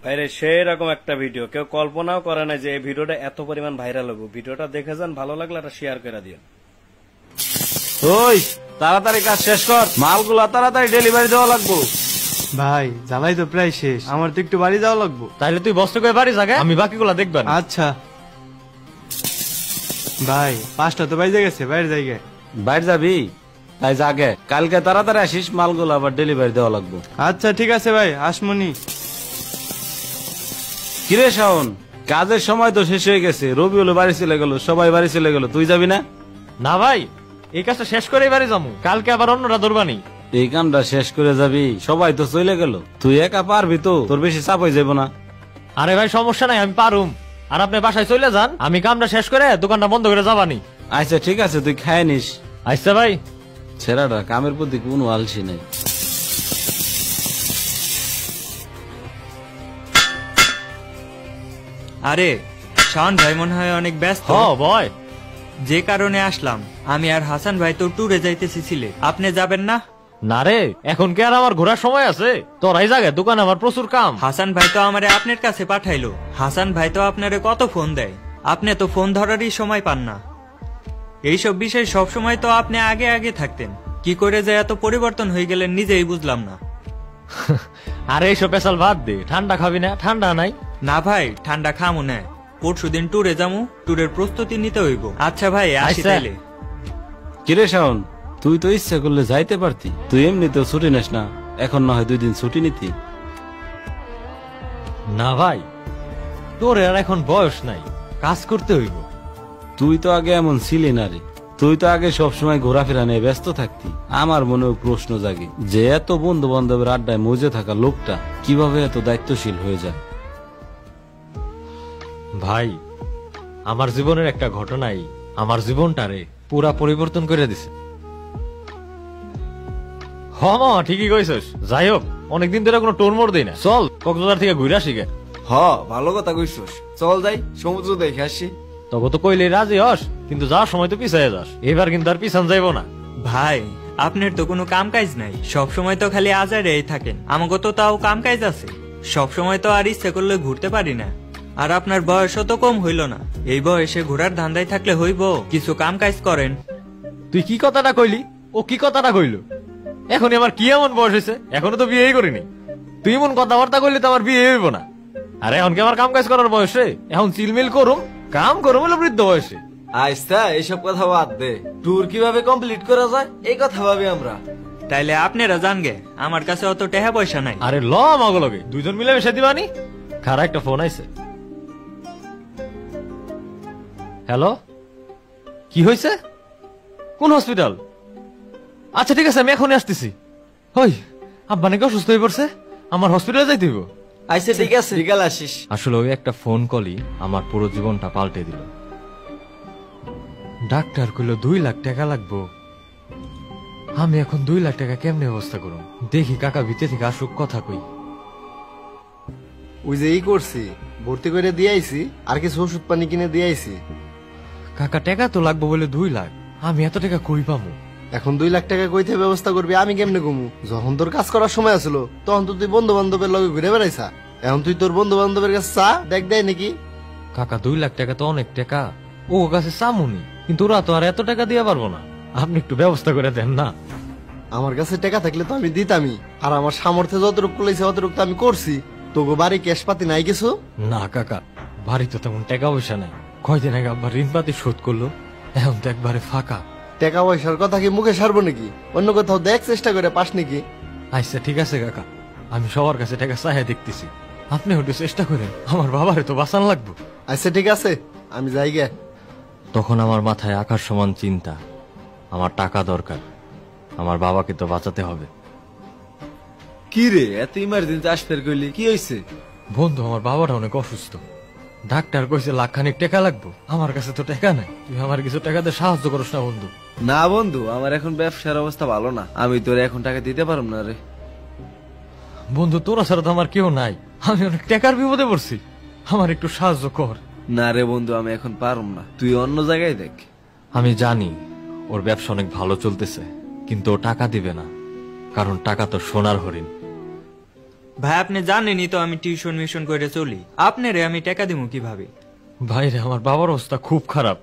ভাইরে সেই রকম একটা ভিডিও কেউ কল্পনাও করে না যে এই ভিডিওটা এত পরিমাণ ভাইরাল হবে। ভিডিওটা দেখে যান, ভালো লাগলে একটা শেয়ার করে দিন। ওই তাড়াতাড়ি কাজ শেষ কর, মালগুলা তাড়াতাড়ি ডেলিভারি দেওয়া লাগবো। ভাই জ্বালাই তো প্রায় শেষ, আমার তো একটু বাড়ি যাওয়া লাগবো। তাইলে তুই বস্তা করে বাড়ি জাগে, আমি বাকিগুলা দেখবেন। আচ্ছা ভাই 5টা তো বাইরে গেছে, বাইরে যাই। বাইরে যাবি? তাই জাগে, কালকে তাড়াতাড়ি আসিস, মালগুলো আবার ডেলিভারি দেওয়া লাগবো। আচ্ছা ঠিক আছে ভাই, আসমনি। কিরে শাওন, কাজের সময় তো শেষ হয়ে গেছে, রবিউল বাড়ি চলে গেল, সবাই বাড়ি চলে গেল, তুই যাবি না? না ভাই, এই কাজটা শেষ করেই বাড়ি যাবো, কালকে আবার অন্যরা ধরবানি। এই কামটা শেষ করে যাবি? সবাই তো চলে গেল, তুই একা পারবি তো? তোর বেশি চাপ হয়ে যাবো না? আরে ভাই সমস্যা নাই, আমি পারুম। আর আপনি বাসায় চলে যান, আমি কামটা শেষ করে দোকানটা বন্ধ করে যাবানি। আচ্ছা ঠিক আছে, তুই খায় নিস। আচ্ছা ভাই। ছেলেটা কামের প্রতি কোনো আলসি নেই। আরে শাওন ভাই মনে হয় অনেক ব্যস্ত। ভয় যে কারণে আসলাম, আমি আর হাসান ভাই তো ট্যুরে যাইতেছি সিলেট, আপনি যাবেন না? না রে, এখন কি আর আমার ঘোরার সময় আছে? তোরাই জাগে, দোকানে আমার প্রচুর কাম। হাসান ভাই তো আমারে আপনার কাছে পাঠাইলো। হাসান ভাই তো আপনারে কত ফোন দেয়, আপনি তো ফোন ধরারই সময় পান না। এইসব বিষয় সব সময় তো আপনি আগে আগে থাকতেন, কি করে যে এত পরিবর্তন হয়ে গেলেন নিজেই বুঝলাম না। আরে এইসব পেশাল বাদ দে, ঠান্ডা খাবি না? ঠান্ডা নাই। না ভাই, ঠান্ডা খামু না, পরশুদিন ট্যুরে যামু, ট্যুরের প্রস্তুতি নিতে হইব। আচ্ছা ভাই, আসি তাইলে। কিরে শাওন, তুই তো ইচ্ছা করলে যাইতে পারতি, তুই এমনিতেও ছুটি নিস না, এখন না হয় 2 দিন ছুটি নিতি। না ভাই, তোর আর এখন বয়স নাই, কাজ করতে হইব। তুই তো আগে এমন ছিলি না রে, তুই তো আগে সবসময় ঘোরাফেরা নিয়ে ব্যস্ত থাকতি। আমার মনেও প্রশ্ন জাগে যে এত বন্ধু বান্ধবের আড্ডায় মজে থাকা লোকটা কিভাবে এত দায়িত্বশীল হয়ে যায়। ভাই, আমার জীবনের একটা ঘটনাই আমার জীবনটারে পুরা পরিবর্তন করে দিছে। হ মা, ঠিকই কইছস। যাই হোক, অনেকদিন ধরে কোনো টোর মোড় দেই না, চল কক্সবাজার থেকে ঘুরে আসি গে। ভালো কথা কইছস, চল যাই, সমুদ্র দেখে আসি। তবে তো কইলে রাজি হস, কিন্তু যাওয়ার সময় তো পিছায় যাস। এবার কিন্তু আর পিছান যাইব না। ভাই আপনার তো কোনো কাম কাজ নাই, সব সময় তো খালি আজারেই থাকেন। আমাকে তো তাও কাম কাজ আছে, সব সময় তো আর ইচ্ছে করলে ঘুরতে পারি না। আর আপনার বয়সও তো কম হইল না, এই বয়সে ঘোরার ধান্দায় থাকলে হইব, কিছু কাম কাজ করেন। তুই কি কথাটা কইলি? ও কি কথাটা কইল? এখনই আমার কি এমন বয়স হয়েছে, এখনো তো বিয়েই করিনি। তুই এমন কথাবার্তা কইলে তো আমার বিয়ে হইব না। আরে এখন কি আমার কাম কাজ করার বয়সে? এখন চিলমিল করুম, কাম করুম হলো বৃদ্ধ বয়সে। আইস্তা এইসব কথা বাদ দে, ট্যুর কিভাবে কমপ্লিট করা যায় এই কথা ভাবি আমরা। তাইলে আপনারা জান গে, আমার কাছে অত টাকা পয়সা নাই। আরে ল মাগলগে, দুইজন মিলে মিশে দিবানি। খারা একটা ফোন আইছে। হ্যালো, কি হয়েছে? কোন হসপিটাল? আচ্ছা ঠিক আছে, আমি এখনই আসতেছি। হই, আব্বা নাকি অসুস্থ হয়ে পড়ছে, আমার হসপিটালে যাইতে হইব। আইসে ঠিক আছে, বিকাল আসিস। আসলে ওই একটা ফোন কলই আমার পুরো জীবনটা পাল্টে দিল। ডাক্তার কইল 2 লাখ টাকা লাগবো। আমি এখন 2 লাখ টাকা কেমনে ব্যবস্থা করুম? দেখি কাকা ভিতরে থেকে আসুক, কথা কই। ওই যে করছি, ভর্তি করে দিয়ে আইছি, আর কিছু ওষুধ পানি কিনে দিয়ে আইছি। কাকা টাকা তো লাগবো বলে 2 লাখ, আমি এত টাকা কই পামু? এখন 2 লাখ টাকা কইতে ব্যবস্থা করবি, আমি কেমনে কমু? যখন তোর কাজ করার সময় আসলো তখন তো তুই বন্ধু বান্ধবের লগে ঘুরে বেড়াইছা, এখন তুই তোর বন্ধু বান্ধবের কাছে চা দেখ দেয় নাকি? কাকা 2 লাখ টাকা তো অনেক টাকা, ও কাছে চামুনি, কিন্তু ওরা তো আর এত টাকা দিয়ে পারবো না। আপনি একটু ব্যবস্থা করে দেন না। আমার কাছে টাকা থাকলে তো আমি দিতামই, আর আমার সামর্থ্যে যতটুকু করেছে অতটুকু আমি করছি। তোকে বাড়ি ক্যাশ পাতি নাই কিছু? না কাকা, বাড়ি তো তেমন টাকা পয়সা নাই। কয়দিন আগে আব্বা ঋণ পাতি শোধ করলো, এখন তো একবারে ফাঁকা। টাকা পয়সার কথা কি মুখে সারবো নাকি? অন্য কোথাও দেখ, চেষ্টা করে পাস নাকি? আচ্ছা ঠিক আছে কাকা, আমি সবার কাছে টাকা চাইয়া দেখতেছি, আপনি একটু চেষ্টা করেন, আমার বাবারে তো বাঁচান লাগবো। আচ্ছা ঠিক আছে, আমি যাই গে। তখন আমার মাথায় আকাশ সমান চিন্তা, আমার টাকা দরকার, আমার বাবাকে তো বাঁচাতে হবে। কি রে, এত ইমার্জেন্সি আসতে কইলি, কি হয়েছে? বন্ধু, আমার বাবাটা অনেক অসুস্থ, ডাক্তার কইছে লাখখানিক টাকা লাগবো। আমার কাছে তো টাকা নাই, তুই আমার কিছু টাকা দিয়ে সাহায্য করিস না বন্ধু। না বন্ধু, আমার এখন ব্যবসার অবস্থা ভালো না, আমি তোর এখন টাকা দিতে পারব না রে। বন্ধু, তোরা ছাড়া তো আমার কেউ নাই, আমি অনেক টাকার বিপদে পড়ছি, আমার একটু সাহায্য কর। না রে বন্ধু, আমি এখন পারব না, তুই অন্য জায়গায় দেখ। আমি জানি ওর ব্যবসা অনেক ভালো চলতেছে, কিন্তু ও টাকা দিবে না, কারণ টাকা তো সোনার হরিণ। ভাই আপনি জানেনই তো আমি টিউশন মিশন করে চলি, আপনারে আমি টাকা দিব কিভাবে? ভাইরে আমার বাবার অবস্থা খুব খারাপ,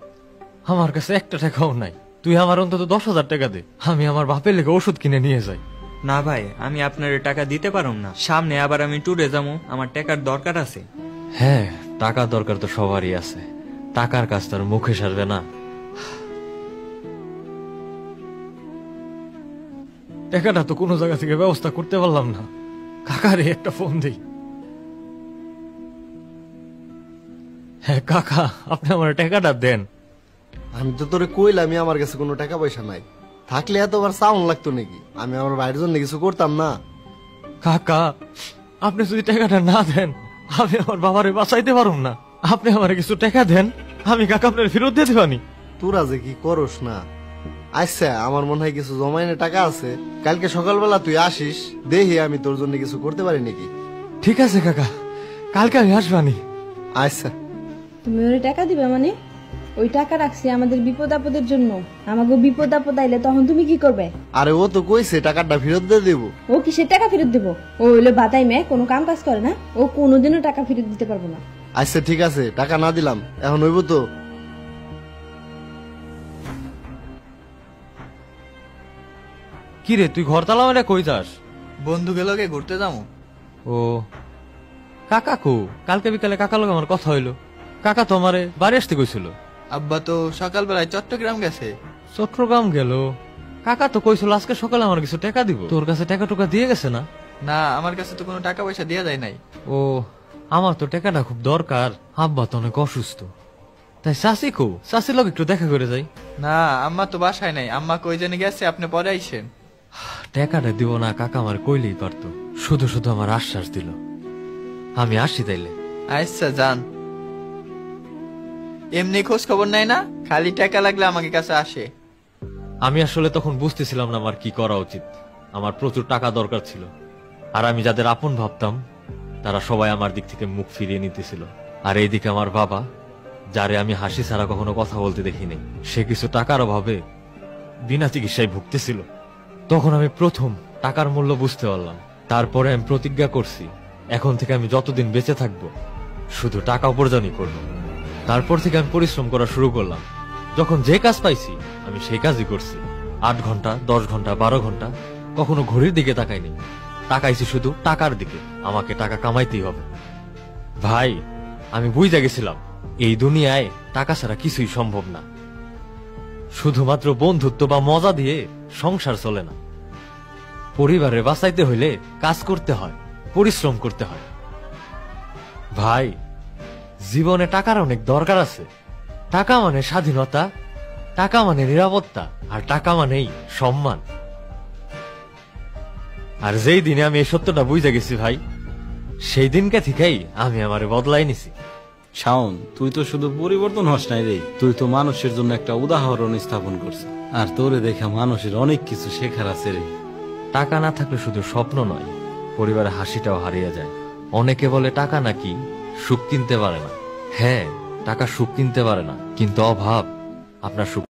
আমার কাছে একটা টাকাও নাই। তুই আমার অন্তত 10,000 টাকা দে, আমি আমার বাপের লেগে ওষুধ কিনে নিয়ে যাই। না ভাই, আমি আপনার টাকা দিতে পারুম না। সামনে আবার আমি ট্যুরে যাবো, আমার টাকার দরকার আছে। হ্যাঁ, টাকা দরকার তো সবারই আছে, টাকার কাজ তার মুখে সারবে না। টাকাটা তো কোনো জায়গা থেকে ব্যবস্থা করতে পারলাম না। কাকারে একটা ফোন দেই। হ্যাঁ কাকা, আপনি আমার টাকাটা দেন। আমি তো তোরে কইলাম আমার কাছে কোনো টাকা পয়সা নাই, থাকলে এতবার সাউন্ড লাগতো নাকি? আমি আমার ভাইয়ের জন্য কিছু করতাম না? কাকা, আপনি যদি টাকাটা না দেন আমি আমার বাবারে বাঁচাইতে পারুম না। আপনি আমার কিছু টাকা দেন, আমি কাকা আপনার ফেরত দিতে পারি। তোরা যে কি করস না। আচ্ছা, আমার মনে হয় কিছু জমাইনে টাকা আছে, কালকে সকালবেলা তুই আসিস, দেখি আমি তোর জন্য কিছু করতে পারি নাকি। ঠিক আছে কাকা, কালকে আমি আসবানি। আচ্ছা। তুমি ওরে টাকা দিবে মানে? ওই টাকা রাখছি আমাদের বিপদ আপদের জন্য। আমাকে বিপদ আপদ আইলে তখন তুমি কি করবে? আরে ও তো কইছে টাকাটা ফেরত দিয়ে দেবো। ও কিসের টাকা ফেরত দেবো? ও হইলো বাতাই মেয়ে, কোনো কাম কাজ করে না, ও কোনোদিনও টাকা ফেরত দিতে পারবো না। আচ্ছা ঠিক আছে, টাকা না দিলাম, এখন হইব তো? কি রে, তুই ঘর তালা মেরে কই যাস? বন্ধুকে লগে ঘুরতে যাবো। ও কাকা কো? কালকে বিকালে কাকা লগে আমার কথা হইলো। কাকা তো আমারে বাড়ি আসতে কইছিল। আব্বা তো সকালবেলায় চট্টগ্রাম গেছে। চট্টগ্রাম গেল? কাকা তো কইছিল আজকে সকালে আমার কিছু টাকা দিব। তোর কাছে টাকা টুকা দিয়ে গেছে না? না, আমার কাছে তো কোনো টাকা পয়সা দেওয়া যায় নাই। ও, আমার তো টাকাটা খুব দরকার। আব্বা তো অনেক অসুস্থ, তাই চাষি কো? চাষির লোক একটু দেখা করে যাই। না, আম্মা তো বাসায় নাই, আম্মা কই জানি গেছে, আপনি পরে আইসেন। টাকাটা দিব না কাকা আমার কইলেই পারতো, শুধু শুধু আমার আশ্বাস দিল। আমি আসি তাইলে। আচ্ছা যান। এমনি খোঁজ খবর নাই না, খালি টাকা লাগলে আমাকে কাছে আসে। আমি আসলে তখন বুঝতেছিলাম না আমার কি করা উচিত। আমার প্রচুর টাকা দরকার ছিল, আর আমি যাদের আপন ভাবতাম তারা সবাই আমার দিক থেকে মুখ ফিরিয়ে নিতেছিল। আর এইদিকে আমার বাবা, যারে আমি হাসি ছাড়া কখনো কথা বলতে দেখিনি, সে কিছু টাকার অভাবে বিনা চিকিৎসায় ভুগতেছিল। তখন আমি প্রথম টাকার মূল্য বুঝতে পারলাম। তারপরে আমি প্রতিজ্ঞা করছি, এখন থেকে আমি যতদিন বেঁচে থাকবো শুধু টাকা উপার্জনই করব। তারপর থেকে আমি পরিশ্রম করা শুরু করলাম। যখন যে কাজ পাইছি আমি সেই কাজই করছি। 8 ঘন্টা, 10 ঘন্টা, 12 ঘন্টা, কখনো ঘড়ির দিকে তাকাইনি। তাকাইছি শুধু টাকার দিকে। আমাকে টাকা কামাইতেই হবে। ভাই, আমি বুঝে গেছিলাম এই দুনিয়ায় টাকা ছাড়া কিছুই সম্ভব না। শুধুমাত্র বন্ধুত্ব বা মজা দিয়ে সংসার চলে না। পরিবারে বাঁচাইতে হইলে কাজ করতে হয়, পরিশ্রম করতে হয়। ভাই, জীবনে টাকার অনেক দরকার আছে। টাকা মানে স্বাধীনতা, টাকা মানে নিরাপত্তা, আর টাকা মানেই সম্মান। আর যেই দিনে আমি এই সত্যটা বুঝে গেছি ভাই, সেই দিনকে থেকেই আমি আমারে বদলাই নিছি। শাওন, তুই তো শুধু পরিবর্তন হস নাই রে, তুই তো মানুষের জন্য একটা উদাহরণ স্থাপন করছিস। আর তোরে দেখা মানুষের অনেক কিছু শেখার আছে রে। টাকা না থাকলে শুধু স্বপ্ন নয়, পরিবারের হাসিটাও হারিয়ে যায়। অনেকে বলে টাকা নাকি সুখ কিনতে পারে না। হ্যাঁ, টাকা সুখ কিনতে পারে না, কিন্তু অভাব আপনার সুখ